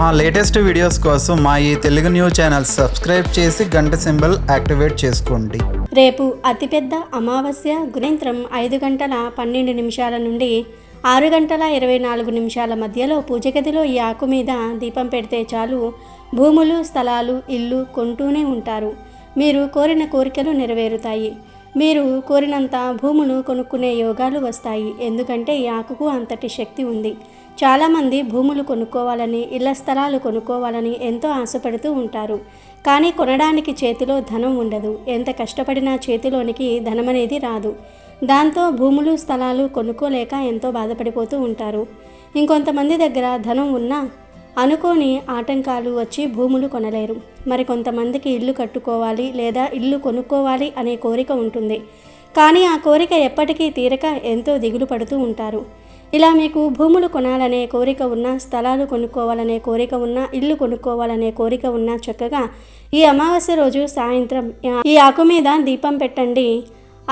మా latest videos కోసం మా ఈ తెలుగు న్యూస్ ఛానల్ సబ్స్క్రైబ్ చేసి గంట సింబల్ యాక్టివేట్ చేసుకోండి. రేపు అతిపెద్ద అమావాస్య గుణింత్రం 5:12 నుండి 6:24 మధ్యలో పూజ గదిలో ఈ ఆకు మీద దీపం పెడితే చాలు భూములు, స్థలాలు, ఇల్లు కొంటూనే ఉంటారు. మీరు కోరిన కోరికలు నెరవేరుతాయి. మీరు కోరినంత భూములు కొనుక్కునే యోగాలు వస్తాయి. ఎందుకంటే ఈ ఆకుకు అంతటి శక్తి ఉంది. చాలామంది భూములు కొనుక్కోవాలని, ఇళ్ల స్థలాలు కొనుక్కోవాలని ఎంతో ఆశపడుతూ ఉంటారు. కానీ కొనడానికి చేతిలో ధనం ఉండదు. ఎంత కష్టపడినా చేతిలోనికి ధనం అనేది రాదు. దాంతో భూములు, స్థలాలు కొనుక్కోలేక ఎంతో బాధపడిపోతూ ఉంటారు. ఇంకొంతమంది దగ్గర ధనం ఉన్నా అనుకోని ఆటంకాలు వచ్చి భూములు కొనలేరు. మరి కొంతమందికి ఇల్లు కట్టుకోవాలి లేదా ఇల్లు కొనుక్కోవాలి అనే కోరిక ఉంటుంది. కానీ ఆ కోరిక ఎప్పటికీ తీరక ఎంతో దిగులు పడుతూ ఉంటారు. ఇలా మీకు భూములు కొనాలనే కోరిక ఉన్నా, స్థలాలు కొనుక్కోవాలనే కోరిక ఉన్నా, ఇల్లు కొనుక్కోవాలనే కోరిక ఉన్నా చక్కగా ఈ అమావాస్య రోజు సాయంత్రం ఈ ఆకు మీద దీపం పెట్టండి.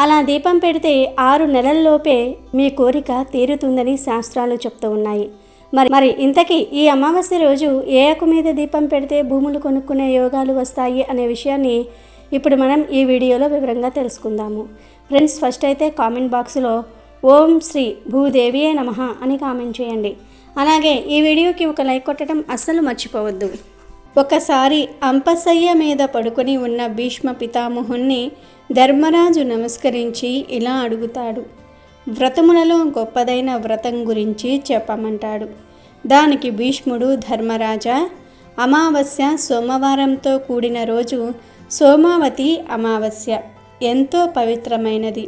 అలా దీపం పెడితే 6 నెలల్లోపే మీ కోరిక తీరుతుందని శాస్త్రాలు చెప్తూ ఉన్నాయి. మరి ఇంతకీ ఈ అమావాస్య రోజు ఏ ఆకు మీద దీపం పెడితే భూములు కొనుక్కునే యోగాలు వస్తాయి అనే విషయాన్ని ఇప్పుడు మనం ఈ వీడియోలో వివరంగా తెలుసుకుందాము. ఫ్రెండ్స్, ఫస్ట్ అయితే కామెంట్ బాక్స్లో ఓం శ్రీ భూదేవియే నమః అని కామెంట్ చేయండి. అలాగే ఈ వీడియోకి ఒక లైక్ కొట్టడం అస్సలు మర్చిపోవద్దు. ఒకసారి అంపశయ్య మీద పడుకొని ఉన్న భీష్మ పితామహుణ్ణి ధర్మరాజు నమస్కరించి ఇలా అడుగుతాడు. వ్రతములలో గొప్పదైన వ్రతం గురించి చెప్పమంటాడు. దానికి భీష్ముడు, ధర్మరాజా, అమావాస్య సోమవారంతో కూడిన రోజు సోమావతి అమావాస్య ఎంతో పవిత్రమైనది.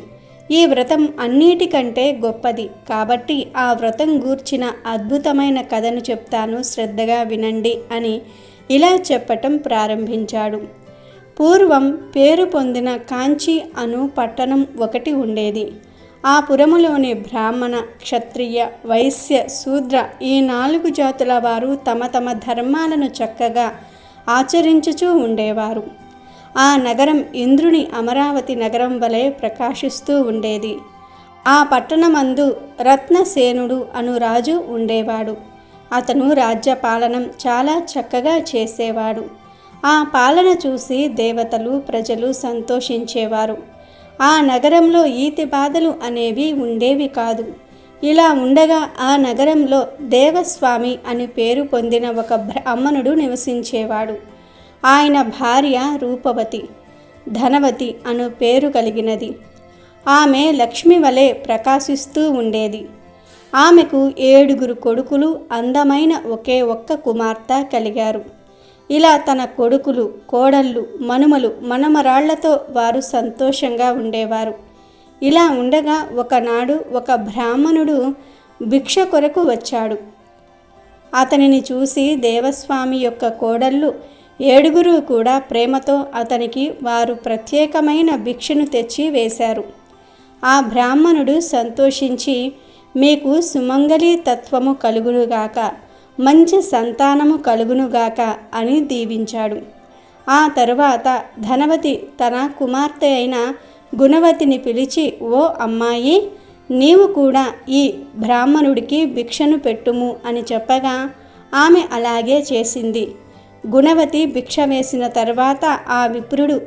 ఈ వ్రతం అన్నిటికంటే గొప్పది. కాబట్టి ఆ వ్రతం గూర్చిన అద్భుతమైన కథను చెప్తాను, శ్రద్ధగా వినండి అని ఇలా చెప్పటం ప్రారంభించాడు. పూర్వం పేరు పొందిన కాంచి అను పట్టణం ఒకటి ఉండేది. ఆ పురములోని బ్రాహ్మణ, క్షత్రియ, వైశ్య, శూద్ర ఈ 4 జాతుల వారు తమ తమ ధర్మాలను చక్కగా ఆచరించుచూ ఉండేవారు. ఆ నగరం ఇంద్రుని అమరావతి నగరం వలె ప్రకాశిస్తూ ఉండేది. ఆ పట్టణమందు రత్నసేనుడు అను రాజు ఉండేవాడు. అతను రాజ్యపాలనం చాలా చక్కగా చేసేవాడు. ఆ పాలన చూసి దేవతలు, ప్రజలు సంతోషించేవారు. ఆ నగరంలో ఈతి బాధలు అనేవి ఉండేవి కాదు. ఇలా ఉండగా ఆ నగరంలో దేవస్వామి అని పేరు పొందిన ఒక బ్రాహ్మణుడు నివసించేవాడు. ఆయన భార్య రూపవతి, ధనవతి అను పేరు కలిగినది. ఆమె లక్ష్మి వలె ప్రకాశిస్తూ ఉండేది. ఆమెకు 7 కొడుకులు, అందమైన ఒకే ఒక్క కుమార్తె కలిగారు. ఇలా తన కొడుకులు, కోడళ్ళు, మనుమలు, మనమరాళ్లతో వారు సంతోషంగా ఉండేవారు. ఇలా ఉండగా ఒకనాడు ఒక బ్రాహ్మణుడు భిక్ష కొరకు వచ్చాడు. అతనిని చూసి దేవస్వామి యొక్క కోడళ్ళు 7 కూడా ప్రేమతో అతనికి వారు ప్రత్యేకమైన భిక్షను తెచ్చి వేశారు. ఆ బ్రాహ్మణుడు సంతోషించి, మీకు సుమంగళీ తత్వము కలుగునుగాక, మంచి సంతానము కలుగునుగాక అని దీవించాడు. ఆ తరువాత ధనవతి తన కుమార్తె అయిన గుణవతిని పిలిచి, ఓ అమ్మాయి, నీవు కూడా ఈ బ్రాహ్మణుడికి భిక్షను పెట్టుము అని చెప్పగా ఆమె అలాగే చేసింది. గుణవతి భిక్ష వేసిన తర్వాత ఆ విప్రుడు,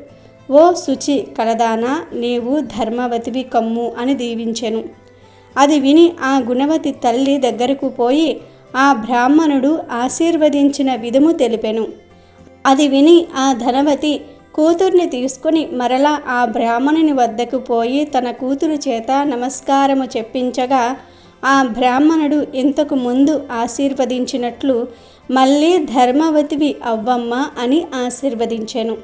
ఓ శుచి కలదానా, నీవు ధర్మవతివి కమ్ము అని దీవించెను. అది విని ఆ గుణవతి తల్లి దగ్గరకు పోయి ఆ బ్రాహ్మణుడు ఆశీర్వదించిన విధము తెలిపెను. అది విని ఆ ధనవతి కూతుర్ని తీసుకుని మరలా ఆ బ్రాహ్మణుని వద్దకు పోయి తన కూతురు చేత నమస్కారము చెప్పించగా ఆ బ్రాహ్మణుడు ఇంతకు ముందు ఆశీర్వదించినట్లు మళ్ళీ ధర్మవతివి అవ్వమ్మ అని ఆశీర్వదించెను.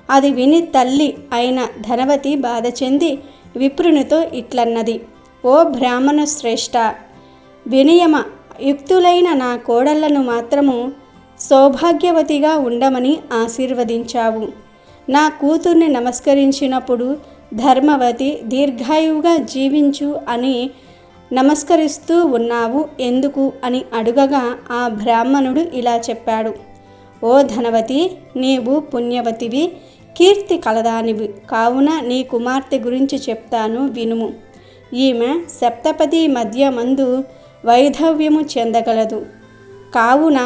అది విని తల్లి అయిన ధనవతి బాధ చెంది విప్రునితో ఇట్లన్నది, ఓ బ్రాహ్మణ శ్రేష్ఠ, వినయమ యుక్తులైన నా కోడళ్లను మాత్రము సౌభాగ్యవతిగా ఉండమని ఆశీర్వదించావు. నా కూతుర్ని నమస్కరించినప్పుడు ధర్మవతి దీర్ఘాయువుగా జీవించు అని నమస్కరిస్తూ ఉన్నావు ఎందుకు అని అడుగగా ఆ బ్రాహ్మణుడు ఇలా చెప్పాడు. ఓ ధనవతి, నీవు పుణ్యవతివి, కీర్తి కలదానివి. కావున నీ కుమార్తె గురించి చెప్తాను, వినుము. ఈమె సప్తపది మధ్య మందు వైధవ్యము చెందగలదు. కావున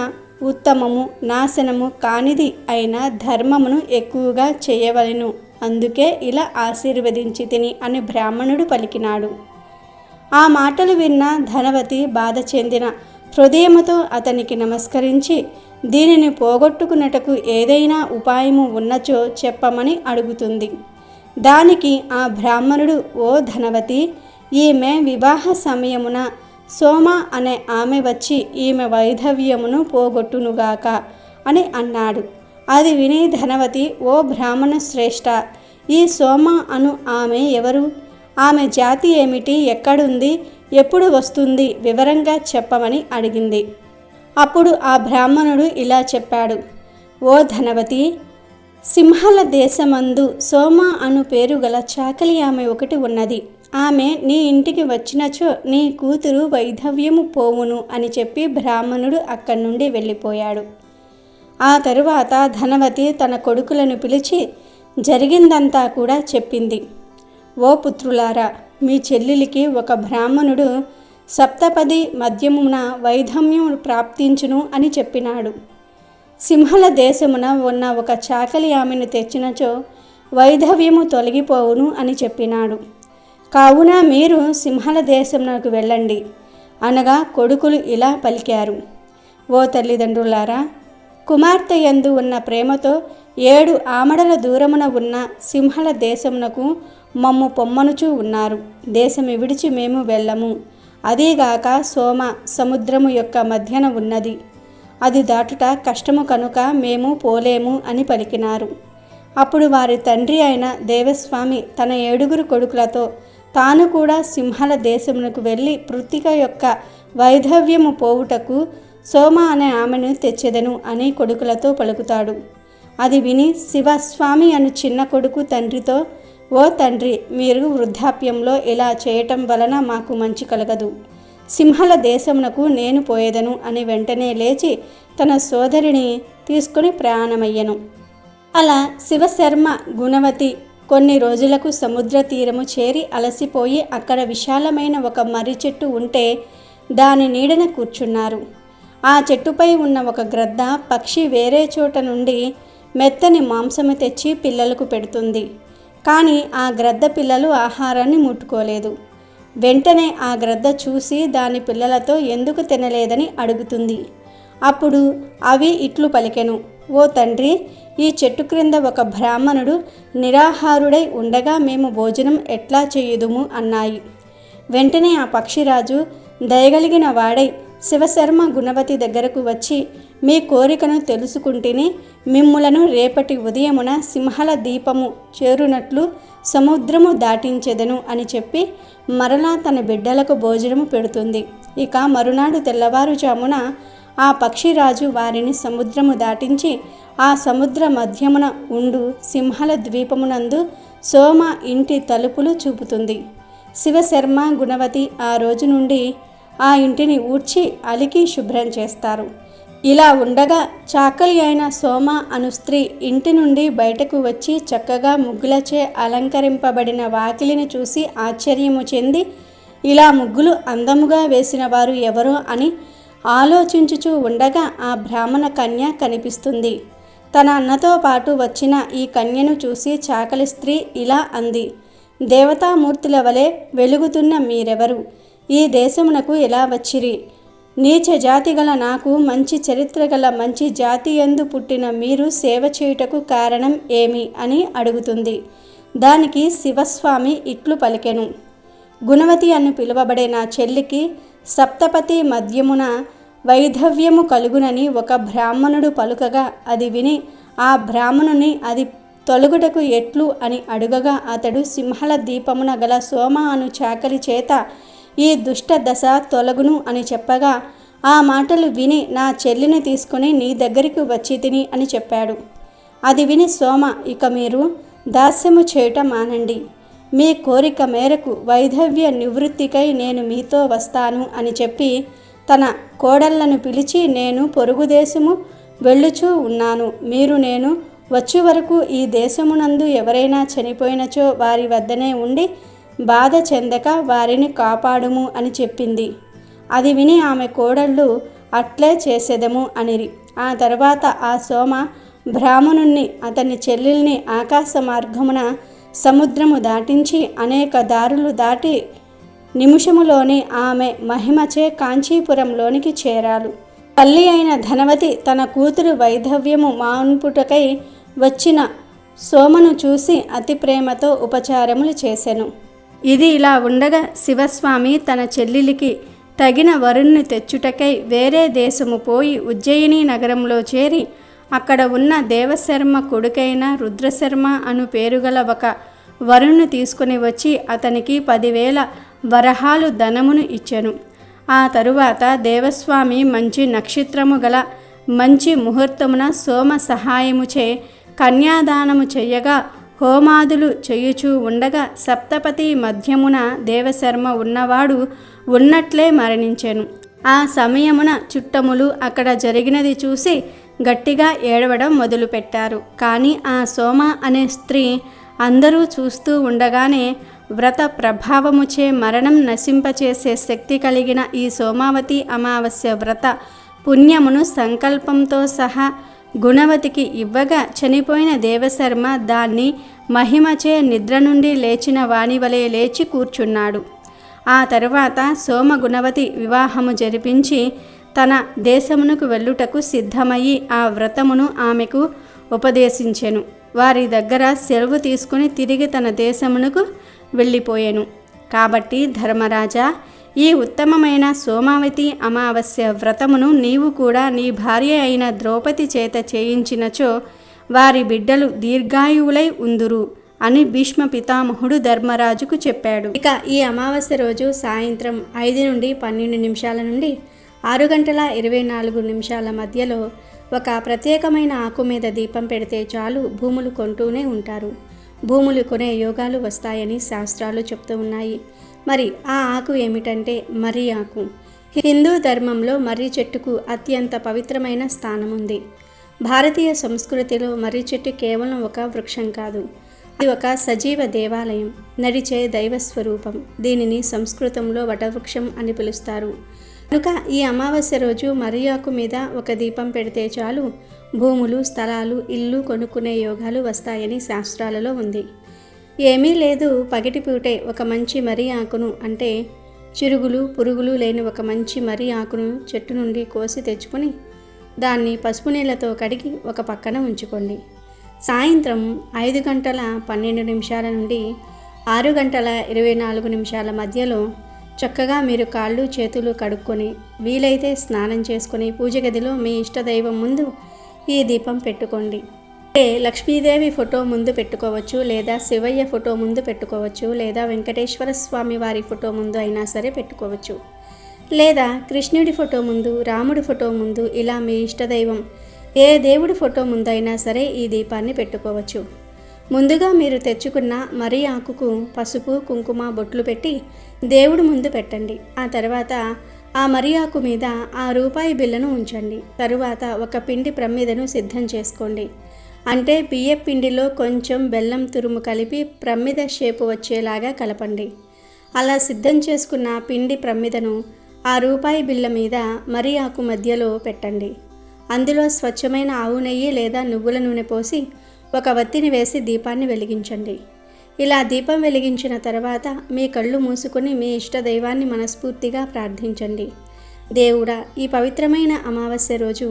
ఉత్తమము నాశనము కానిది అయిన ధర్మమును ఎక్కువగా చేయవలెను, అందుకే ఇలా ఆశీర్వదించి తిని అని బ్రాహ్మణుడు పలికినాడు. ఆ మాటలు విన్న ధనవతి బాధ చెందిన హృదయముతో అతనికి నమస్కరించి దీనిని పోగొట్టుకున్నటకు ఏదైనా ఉపాయము ఉన్నచో చెప్పమని అడుగుతుంది. దానికి ఆ బ్రాహ్మణుడు, ఓ ధనవతి, ఈమె వివాహ సమయమున సోమ అనే ఆమె వచ్చి ఈమె వైధవ్యమును పోగొట్టునుగాక అని అన్నాడు. అది విని ధనవతి, ఓ బ్రాహ్మణ శ్రేష్ఠ, ఈ సోమ అను ఆమె ఎవరు? ఆమె జాతి ఏమిటి? ఎక్కడుంది? ఎప్పుడు వస్తుంది? వివరంగా చెప్పమని అడిగింది. అప్పుడు ఆ బ్రాహ్మణుడు ఇలా చెప్పాడు. ఓ ధనవతి, సింహల దేశమందు సోమ అను పేరు గల చాకలి ఆమె ఒకటి ఉన్నది. ఆమె నీ ఇంటికి వచ్చినచో నీ కూతురు వైధవ్యము పోవును అని చెప్పి బ్రాహ్మణుడు అక్కడి నుండి వెళ్ళిపోయాడు. ఆ తరువాత ధనవతి తన కొడుకులను పిలిచి జరిగిందంతా కూడా చెప్పింది. ఓ పుత్రులారా, మీ చెల్లెలికి ఒక బ్రాహ్మణుడు సప్తపది మధ్యమున వైధవ్యం ప్రాప్తించును అని చెప్పినాడు. సింహల దేశమున ఉన్న ఒక చాకలి ఆమెను తెచ్చినచో వైధవ్యము తొలగిపోవును అని చెప్పినాడు. కావున మీరు సింహల దేశమునకు వెళ్ళండి అనగా కొడుకులు ఇలా పలికారు. ఓ తల్లిదండ్రులారా, కుమార్తె యందు ఉన్న ప్రేమతో 7 ఆమడల దూరమున ఉన్న సింహల దేశమునకు మమ్ము పొమ్మనుచూ ఉన్నారు. దేశము విడిచి మేము వెళ్ళము. అదీగాక సోమ సముద్రము యొక్క మధ్యన ఉన్నది. అది దాటుట కష్టము కనుక మేము పోలేము అని పలికినారు. అప్పుడు వారి తండ్రి అయిన దేవస్వామి తన 7 కొడుకులతో తాను కూడా సింహల దేశమునకు వెళ్ళి పృథిక యొక్క వైధవ్యము పోవుటకు సోమ అనే ఆమెను తెచ్చెదను అని కొడుకులతో పలుకుతాడు. అది విని శివస్వామి అను చిన్న కొడుకు తండ్రితో, ఓ తండ్రి, మీరు వృద్ధాప్యంలో ఇలా చేయటం వలన మాకు మంచి కలగదు. సింహల దేశమునకు నేను పోయేదను అని వెంటనే లేచి తన సోదరిని తీసుకుని ప్రయాణమయ్యను. అలా శివశర్మ గుణవతి కొన్ని రోజులకు సముద్ర తీరము చేరి అలసిపోయి అక్కడ విశాలమైన ఒక మర్రి చెట్టు ఉంటే దాని నీడన కూర్చున్నారు. ఆ చెట్టుపై ఉన్న ఒక గ్రద్ద పక్షి వేరే చోట నుండి మెత్తని మాంసము తెచ్చి పిల్లలకు పెడుతుంది. కానీ ఆ గ్రద్ద పిల్లలు ఆహారాన్ని ముట్టుకోలేదు. వెంటనే ఆ గ్రద్ద చూసి దాని పిల్లలతో ఎందుకు తినలేదని అడుగుతుంది. అప్పుడు అవి ఇట్లు పలికెను, ఓ తండ్రి, ఈ చెట్టు క్రింద ఒక బ్రాహ్మణుడు నిరాహారుడై ఉండగా మేము భోజనం ఎట్లా చేయుదుము అన్నాయి. వెంటనే ఆ పక్షిరాజు దయగలిగిన వాడై శివశర్మ గుణవతి దగ్గరకు వచ్చి, మీ కోరికను తెలుసుకుంటేనే మిమ్ములను రేపటి ఉదయమున సింహల దీపము చేరునట్లు సముద్రము దాటించెదను అని చెప్పి మరలా తన బిడ్డలకు భోజనము పెడుతుంది. ఇక మరునాడు తెల్లవారుజామున ఆ పక్షిరాజు వారిని సముద్రము దాటించి ఆ సముద్ర మధ్యమున ఉండు సింహల ద్వీపమునందు సోమ ఇంటి తలుపులు చూపుతుంది. శివశర్మ గుణవతి ఆ రోజు నుండి ఆ ఇంటిని ఊడ్చి అలికి శుభ్రం చేస్తారు. ఇలా ఉండగా చాకలి అయిన సోమ అను స్త్రీ ఇంటి నుండి బయటకు వచ్చి చక్కగా ముగ్గులచే అలంకరింపబడిన వాకిలిని చూసి ఆశ్చర్యము చెంది, ఇలా ముగ్గులు అందముగా వేసిన వారు ఎవరో అని ఆలోచించుచూ ఉండగా ఆ బ్రాహ్మణ కన్య కనిపిస్తుంది. తన అన్నతో పాటు వచ్చిన ఈ కన్యను చూసి చాకలి స్త్రీ ఇలా అంది, దేవతామూర్తుల వలె వెలుగుతున్న మీరెవరు? ఈ దేశమునకు ఎలా వచ్చిరి? నీచ జాతి గల నాకు మంచి చరిత్ర గల మంచి జాతి యందు పుట్టిన మీరు సేవ చేయుటకు కారణం ఏమి అని అడుగుతుంది. దానికి శివస్వామి ఇట్లు పలికెను, గుణవతి అని పిలువబడే నా చెల్లికి సప్తపతి మధ్యమున వైధవ్యము కలుగునని ఒక బ్రాహ్మణుడు పలుకగా అది విని ఆ బ్రాహ్మణుని అది తొలగుటకు ఎట్లు అని అడుగగా అతడు సింహల దీపమున గల సోమ అను చాకలి చేత ఈ దుష్ట దశ తొలగును అని చెప్పగా ఆ మాటలు విని నా చెల్లిని తీసుకుని నీ దగ్గరికి వచ్చి తిని అని చెప్పాడు. అది విని సోమ, ఇక మీరు దాస్యము చేయటం మానండి. మీ కోరిక మేరకు వైధవ్య నివృత్తికై నేను మీతో వస్తాను అని చెప్పి తన కోడళ్లను పిలిచి, నేను పొరుగు దేశము వెళ్ళుచూ ఉన్నాను. మీరు నేను వచ్చు వరకు ఈ దేశమునందు ఎవరైనా చనిపోయినచో వారి వద్దనే ఉండి బాధ చెందక వారిని కాపాడుము అని చెప్పింది. అది విని ఆమె కోడళ్ళు అట్లే చేసేదము అనిరి. ఆ తర్వాత ఆ సోమ బ్రాహ్మణుణ్ణి అతని చెల్లెల్ని ఆకాశ మార్గమున సముద్రము దాటించి అనేక దారులు దాటి నిమిషములోని ఆమె మహిమచే కాంచీపురంలోనికి చేరాలు. తల్లి అయిన ధనవతి తన కూతురు వైధవ్యము మాన్పుటకై వచ్చిన సోమను చూసి అతి ప్రేమతో ఉపచారములు చేసెను. ఇది ఇలా ఉండగా శివస్వామి తన చెల్లెలికి తగిన వరుణ్ణి తెచ్చుటకై వేరే దేశము పోయి ఉజ్జయిని నగరంలో చేరి అక్కడ ఉన్న దేవశర్మ కొడుకైన రుద్రశర్మ అను పేరుగల ఒక వరుణ్ణి తీసుకుని వచ్చి అతనికి 10,000 వరహాలు ధనమును ఇచ్చెను. ఆ తరువాత దేవస్వామి మంచి నక్షత్రము గల మంచి ముహూర్తమున సోమ సహాయముచే కన్యాదానము చెయ్యగా హోమాదులు చేయుచూ ఉండగా సప్తపతి మధ్యమున దేవశర్మ ఉన్నవాడు ఉన్నట్లే మరణించెను. ఆ సమయమున చుట్టములు అక్కడ జరిగినది చూసి గట్టిగా ఏడవడం మొదలుపెట్టారు. కానీ ఆ సోమ అనే స్త్రీ అందరూ చూస్తూ ఉండగానే వ్రత ప్రభావముచే మరణం నశింపచేసే శక్తి కలిగిన ఈ సోమావతి అమావాస్య వ్రత పుణ్యమును సంకల్పంతో సహా గుణవతికి ఇవ్వగా చనిపోయిన దేవశర్మ దాన్ని మహిమచే నిద్ర నుండి లేచిన వానివలే లేచి కూర్చున్నాడు. ఆ తరువాత సోమ గుణవతి వివాహము జరిపించి తన దేశమునకు వెళ్ళుటకు సిద్ధమయ్యి ఆ వ్రతమును ఆమెకు ఉపదేశించెను. వారి దగ్గర సెలవు తీసుకుని తిరిగి తన దేశమునకు వెళ్ళిపోయెను. కాబట్టి ధర్మరాజా, ఈ ఉత్తమమైన సోమావతి అమావాస్య వ్రతమును నీవు కూడా నీ భార్య అయిన ద్రౌపది చేత చేయించినచో వారి బిడ్డలు దీర్ఘాయువులై ఉందురు అని భీష్మ పితామహుడు ధర్మరాజుకు చెప్పాడు. ఇక ఈ అమావాస్య రోజు సాయంత్రం 5 నుండి 12 నిమిషాల నుండి 6:24 మధ్యలో ఒక ప్రత్యేకమైన ఆకు మీద దీపం పెడితే చాలు భూములు కొంటూనే ఉంటారు. భూములు కొనే యోగాలు వస్తాయని శాస్త్రాలు చెప్తూ ఉన్నాయి. మరి ఆ ఆకు ఏమిటంటే మర్రి ఆకు. హిందూ ధర్మంలో మర్రి చెట్టుకు అత్యంత పవిత్రమైన స్థానం ఉంది. భారతీయ సంస్కృతిలో మర్రి చెట్టు కేవలం ఒక వృక్షం కాదు, అది ఒక సజీవ దేవాలయం, నడిచే దైవస్వరూపం. దీనిని సంస్కృతంలో వటవృక్షం అని పిలుస్తారు. కనుక ఈ అమావాస్య రోజు మర్రి ఆకు మీద ఒక దీపం పెడితే చాలు భూములు, స్థలాలు, ఇల్లు కొనుక్కునే యోగాలు వస్తాయని శాస్త్రాలలో ఉంది. ఏమీ లేదు, పగటిపూటే ఒక మంచి మర్రి ఆకును అంటే చిరుగులు పురుగులు లేని ఒక మంచి మర్రి ఆకును చెట్టు నుండి కోసి తెచ్చుకొని దాన్ని పసుపు నీళ్ళతో కడిగి ఒక పక్కన ఉంచుకోండి. సాయంత్రం 5:12 నుండి 6:24 మధ్యలో చక్కగా మీరు కాళ్ళు చేతులు కడుక్కొని వీలైతే స్నానం చేసుకొని పూజ గదిలో మీ ఇష్టదైవం ముందు ఈ దీపం పెట్టుకోండి. లక్ష్మీదేవి ఫోటో ముందు పెట్టుకోవచ్చు, లేదా శివయ్య ఫోటో ముందు పెట్టుకోవచ్చు, లేదా వెంకటేశ్వర స్వామి వారి ఫోటో ముందు అయినా సరే పెట్టుకోవచ్చు, లేదా కృష్ణుడి ఫోటో ముందు, రాముడి ఫోటో ముందు, ఇలా మీ ఇష్టదైవం ఏ దేవుడి ఫోటో ముందు అయినా సరే ఈ దీపాన్ని పెట్టుకోవచ్చు. ముందుగా మీరు తెచ్చుకున్న మర్రి ఆకుకు పసుపు కుంకుమ బొట్లు పెట్టి దేవుడి ముందు పెట్టండి. ఆ తర్వాత ఆ మర్రి ఆకు మీద ఆ రూపాయి బిళ్ళను ఉంచండి. తరువాత ఒక పిండి ప్రమిదను సిద్ధం చేసుకోండి. అంటే బియ్య పిండిలో కొంచెం బెల్లం తురుము కలిపి ప్రమిద షేపు వచ్చేలాగా కలపండి. అలా సిద్ధం చేసుకున్న పిండి ప్రమిదను ఆ రూపాయి బిళ్ళ మీద మర్రి ఆకు మధ్యలో పెట్టండి. అందులో స్వచ్ఛమైన ఆవు నెయ్యి లేదా నువ్వుల నూనె పోసి ఒక వత్తిని వేసి దీపాన్ని వెలిగించండి. ఇలా దీపం వెలిగించిన తర్వాత మీ కళ్ళు మూసుకొని మీ ఇష్ట దైవాన్ని మనస్ఫూర్తిగా ప్రార్థించండి. దేవుడా, ఈ పవిత్రమైన అమావాస్య రోజు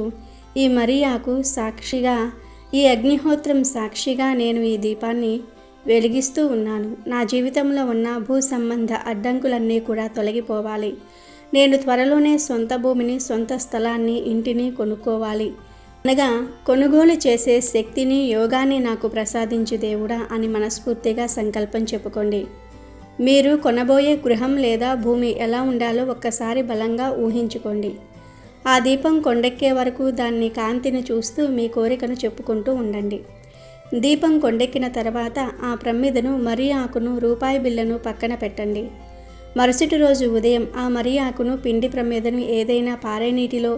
ఈ మర్రి ఆకు సాక్షిగా, ఈ అగ్నిహోత్రం సాక్షిగా నేను ఈ దీపాన్ని వెలిగిస్తూ ఉన్నాను. నా జీవితంలో ఉన్న భూ సంబంధ అడ్డంకులన్నీ కూడా తొలగిపోవాలి. నేను త్వరలోనే సొంత భూమిని, సొంత స్థలాన్ని, ఇంటిని కొనుక్కోవాలి. అనగా కొనుగోలు చేసే శక్తిని, యోగాన్ని నాకు ప్రసాదించు దేవుడా అని మనస్ఫూర్తిగా సంకల్పం చెప్పుకోండి. మీరు కొనబోయే గృహం లేదా భూమి ఎలా ఉండాలో ఒక్కసారి బలంగా ఊహించుకోండి. ఆ దీపం కొండెక్కే వరకు దాన్ని కాంతిని చూస్తూ మీ కోరికను చెప్పుకుంటూ ఉండండి. దీపం కొండెక్కిన తర్వాత ఆ ప్రమిదను, మర్రి ఆకును, రూపాయి బిళ్ళను పక్కన పెట్టండి. మరుసటి రోజు ఉదయం ఆ మర్రి ఆకును, పిండి ప్రమిదను ఏదైనా పారే నీటిలో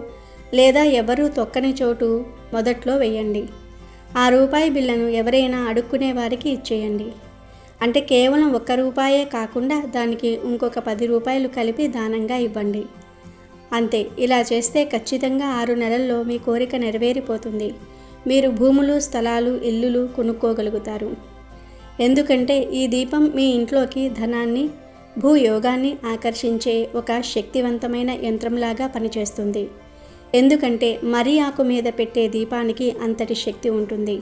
లేదా ఎవరూ తొక్కని చోటు మొదట్లో వేయండి. ఆ రూపాయి బిళ్ళను ఎవరైనా అడుక్కునే వారికి ఇచ్చేయండి. అంటే కేవలం 1 రూపాయే కాకుండా దానికి ఇంకొక 10 రూపాయలు కలిపి దానంగా ఇవ్వండి. అంతే. ఇలా చేస్తే ఖచ్చితంగా 6 నెలల్లో మీ కోరిక నెరవేరిపోతుంది. మీరు భూములు, స్థలాలు, ఇల్లులు కొనుక్కోగలుగుతారు. ఎందుకంటే ఈ దీపం మీ ఇంట్లోకి ధనాన్ని, భూయోగాన్ని ఆకర్షించే ఒక శక్తివంతమైన యంత్రంలాగా పనిచేస్తుంది. ఎందుకంటే మర్రి ఆకు మీద పెట్టే దీపానికి అంతటి శక్తి ఉంటుంది.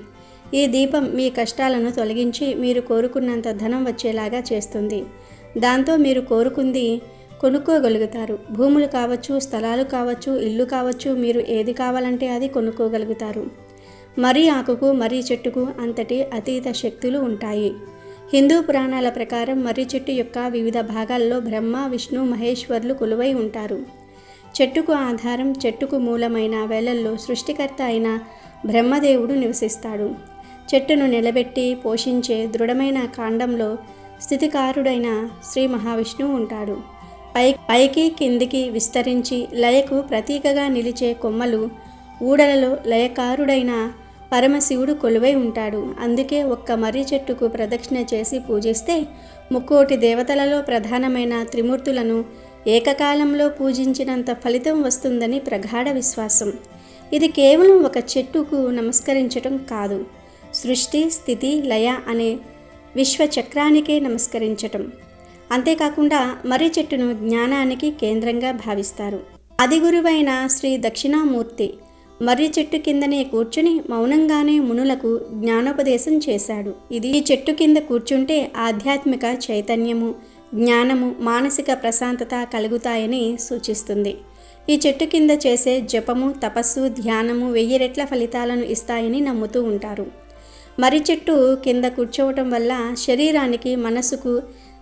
ఈ దీపం మీ కష్టాలను తొలగించి మీరు కోరుకున్నంత ధనం వచ్చేలాగా చేస్తుంది. దాంతో మీరు కోరుకుంది కొనుక్కోగలుగుతారు. భూములు కావచ్చు, స్థలాలు కావచ్చు, ఇల్లు కావచ్చు, మీరు ఏది కావాలంటే అది కొనుక్కోగలుగుతారు. మర్రి ఆకుకు, మర్రి చెట్టుకు అంతటి అతీత శక్తులు ఉంటాయి. హిందూ పురాణాల ప్రకారం మర్రి చెట్టు యొక్క వివిధ భాగాల్లో బ్రహ్మ, విష్ణు, మహేశ్వరులు కొలువై ఉంటారు. చెట్టుకు ఆధారం, చెట్టుకు మూలమైన వేళల్లో సృష్టికర్త అయిన బ్రహ్మదేవుడు నివసిస్తాడు. చెట్టును నిలబెట్టి పోషించే దృఢమైన కాండంలో స్థితికారుడైన శ్రీ మహావిష్ణువు ఉంటాడు. పైకి కిందికి విస్తరించి లయకు ప్రతీకగా నిలిచే కొమ్మలు ఊడలలో లయకారుడైన పరమశివుడు కొలువై ఉంటాడు. అందుకే ఒక్క మర్రి చెట్టుకు ప్రదక్షిణ చేసి పూజిస్తే 3 దేవతలలో ప్రధానమైన త్రిమూర్తులను ఏకకాలంలో పూజించినంత ఫలితం వస్తుందని ప్రగాఢ విశ్వాసం. ఇది కేవలం ఒక చెట్టుకు నమస్కరించటం కాదు, సృష్టి, స్థితి, లయ అనే విశ్వచక్రానికే నమస్కరించటం. అంతేకాకుండా మర్రి చెట్టును జ్ఞానానికి కేంద్రంగా భావిస్తారు. ఆది గురువైన శ్రీ దక్షిణామూర్తి మర్రి చెట్టు కిందనే కూర్చుని మౌనంగానే మునులకు జ్ఞానోపదేశం చేశాడు. ఈ చెట్టు కింద కూర్చుంటే ఆధ్యాత్మిక చైతన్యము, జ్ఞానము, మానసిక ప్రశాంతత కలుగుతాయని సూచిస్తుంది. ఈ చెట్టు కింద చేసే జపము, తపస్సు, ధ్యానము 1000 రెట్ల ఫలితాలను ఇస్తాయని నమ్ముతూ ఉంటారు. మర్రి చెట్టు కింద కూర్చోవటం వల్ల శరీరానికి, మనసుకు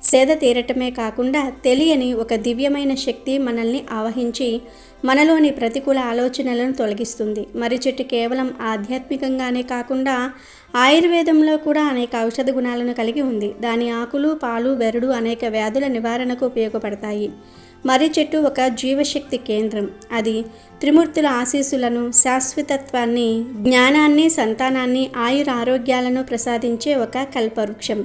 సేద తీరటమే కాకుండా తెలియని ఒక దివ్యమైన శక్తి మనల్ని ఆవహించి మనలోని ప్రతికూల ఆలోచనలను తొలగిస్తుంది. మర్రి చెట్టు కేవలం ఆధ్యాత్మికంగానే కాకుండా ఆయుర్వేదంలో కూడా అనేక ఔషధ గుణాలను కలిగి ఉంది. దాని ఆకులు, పాలు, బెరడు అనేక వ్యాధుల నివారణకు ఉపయోగపడతాయి. మర్రి చెట్టు ఒక జీవశక్తి కేంద్రం. అది త్రిమూర్తుల ఆశీస్సులను, శాశ్వతత్వాన్ని, జ్ఞానాన్ని, సంతానాన్ని, ఆయురారోగ్యాలను ప్రసాదించే ఒక కల్పవృక్షం.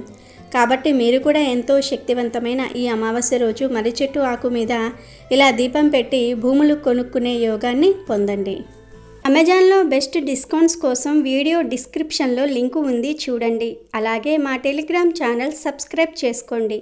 కాబట్టి మీరు కూడా ఎంతో శక్తివంతమైన ఈ అమావాస్య రోజు మర్రి చెట్టు ఆకు మీద ఇలా దీపం పెట్టి భూములు కొనుక్కునే యోగాన్ని పొందండి. అమెజాన్లో బెస్ట్ డిస్కౌంట్స్ కోసం వీడియో డిస్క్రిప్షన్లో లింకు ఉంది, చూడండి. అలాగే మా టెలిగ్రామ్ ఛానల్ సబ్స్క్రైబ్ చేసుకోండి.